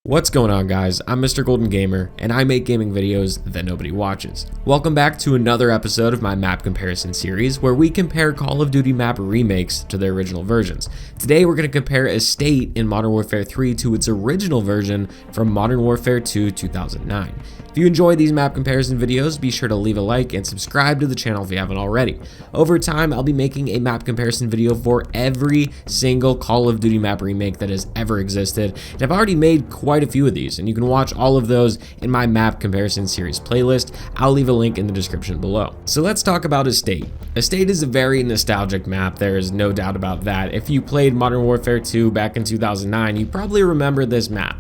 What's going on, guys? I'm MrGoldenGamer and I make gaming videos that nobody watches. Welcome back to another episode of my map comparison series where we compare Call of Duty map remakes to their original versions. Today we're going to compare Estate in Modern Warfare 3 to its original version from Modern Warfare 2 2009. If you enjoy these map comparison videos, be sure to leave a like and subscribe to the channel if you haven't already. Over time, I'll be making a map comparison video for every single Call of Duty map remake that has ever existed, and I've already made quite a few of these, and you can watch all of those in my map comparison series playlist. I'll leave a link in the description below. So let's talk about Estate. Estate is a very nostalgic map, there is no doubt about that. If you played Modern Warfare 2 back in 2009, you probably remember this map.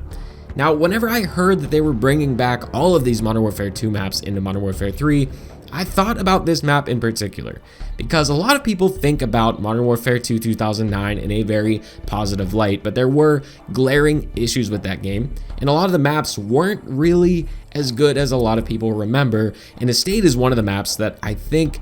Now, whenever I heard that they were bringing back all of these Modern Warfare 2 maps into Modern Warfare 3, I thought about this map in particular, because a lot of people think about Modern Warfare 2 2009 in a very positive light, but there were glaring issues with that game, and a lot of the maps weren't really as good as a lot of people remember, and Estate is one of the maps that I think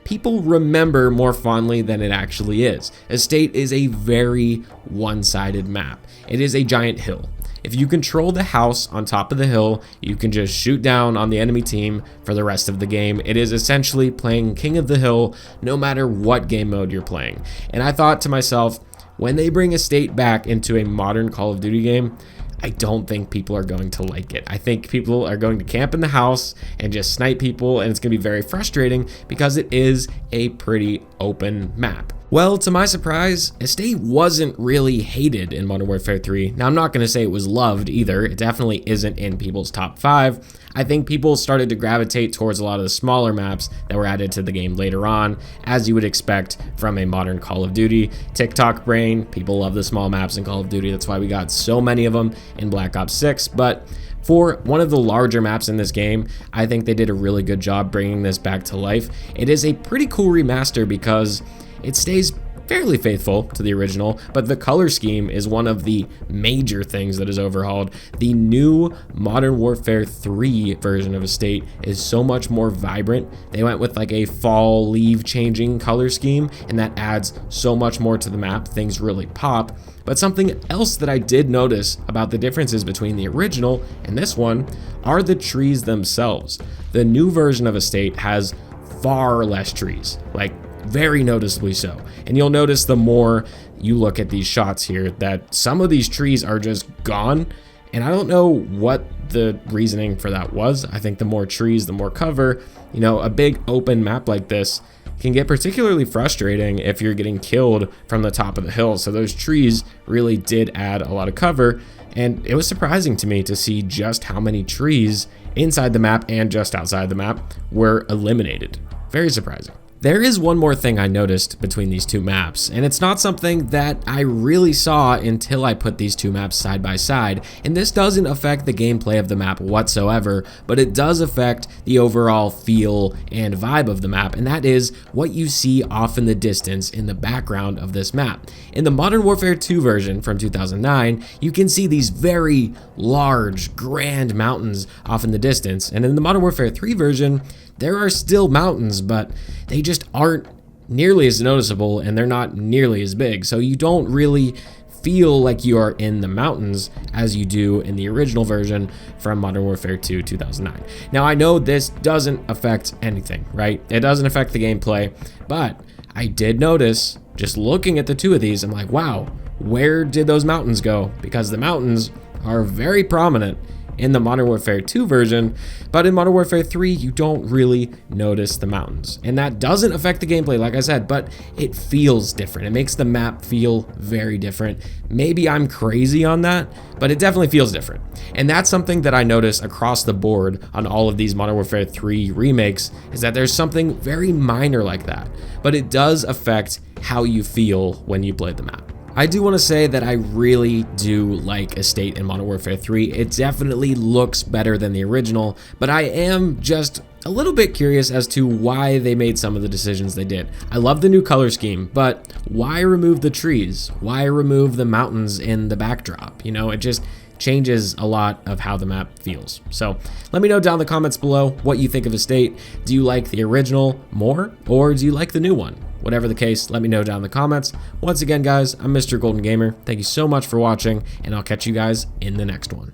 people remember more fondly than it actually is. Estate is a very one-sided map. It is a giant hill. If you control the house on top of the hill, you can just shoot down on the enemy team for the rest of the game. It is essentially playing King of the Hill no matter what game mode you're playing. And I thought to myself, when they bring Estate back into a modern Call of Duty game, I don't think people are going to like it. I think people are going to camp in the house and just snipe people, and it's going to be very frustrating because it is a pretty open map. Well, to my surprise, Estate wasn't really hated in Modern Warfare 3. Now, I'm not going to say it was loved either. It definitely isn't in people's top 5. I think people started to gravitate towards a lot of the smaller maps that were added to the game later on, as you would expect from a modern Call of Duty. TikTok brain, people love the small maps in Call of Duty. That's why we got so many of them in Black Ops 6. But for one of the larger maps in this game, I think they did a really good job bringing this back to life. It is a pretty cool remaster because it stays fairly faithful to the original, but the color scheme is one of the major things that is overhauled. The new Modern Warfare 3 version of Estate is so much more vibrant. They went with like a fall leaf changing color scheme, and that adds so much more to the map. Things really pop. But something else that I did notice about the differences between the original and this one are the trees themselves. The new version of Estate has far less trees, like very noticeably so. And you'll notice the more you look at these shots here that some of these trees are just gone. And I don't know what the reasoning for that was. I think the more trees, the more cover. You know, a big open map like this can get particularly frustrating if you're getting killed from the top of the hill. So those trees really did add a lot of cover. And it was surprising to me to see just how many trees inside the map and just outside the map were eliminated. Very surprising. There is one more thing I noticed between these two maps, and it's not something that I really saw until I put these two maps side by side, and this doesn't affect the gameplay of the map whatsoever, but it does affect the overall feel and vibe of the map, and that is what you see off in the distance in the background of this map. In the Modern Warfare 2 version from 2009, you can see these very large, grand mountains off in the distance, and in the Modern Warfare 3 version, there are still mountains, but they just aren't nearly as noticeable and they're not nearly as big. So you don't really feel like you are in the mountains as you do in the original version from Modern Warfare 2 2009. Now, I know this doesn't affect anything, right? It doesn't affect the gameplay, but I did notice just looking at the two of these, I'm like, wow, where did those mountains go? Because the mountains are very prominent in the Modern Warfare 2 version, but in Modern Warfare 3, you don't really notice the mountains. And that doesn't affect the gameplay, like I said, but it feels different. It makes the map feel very different. Maybe I'm crazy on that, but it definitely feels different. And that's something that I notice across the board on all of these Modern Warfare 3 remakes, is that there's something very minor like that, but it does affect how you feel when you play the map. I do want to say that I really do like Estate in Modern Warfare 3. It definitely looks better than the original, but I am just a little bit curious as to why they made some of the decisions they did. I love the new color scheme, but why remove the trees? Why remove the mountains in the backdrop? You know, it just changes a lot of how the map feels. So let me know down in the comments below what you think of Estate. Do you like the original more, or do you like the new one? Whatever the case, let me know down in the comments. Once again, guys, I'm Mr. Golden Gamer. Thank you so much for watching, and I'll catch you guys in the next one.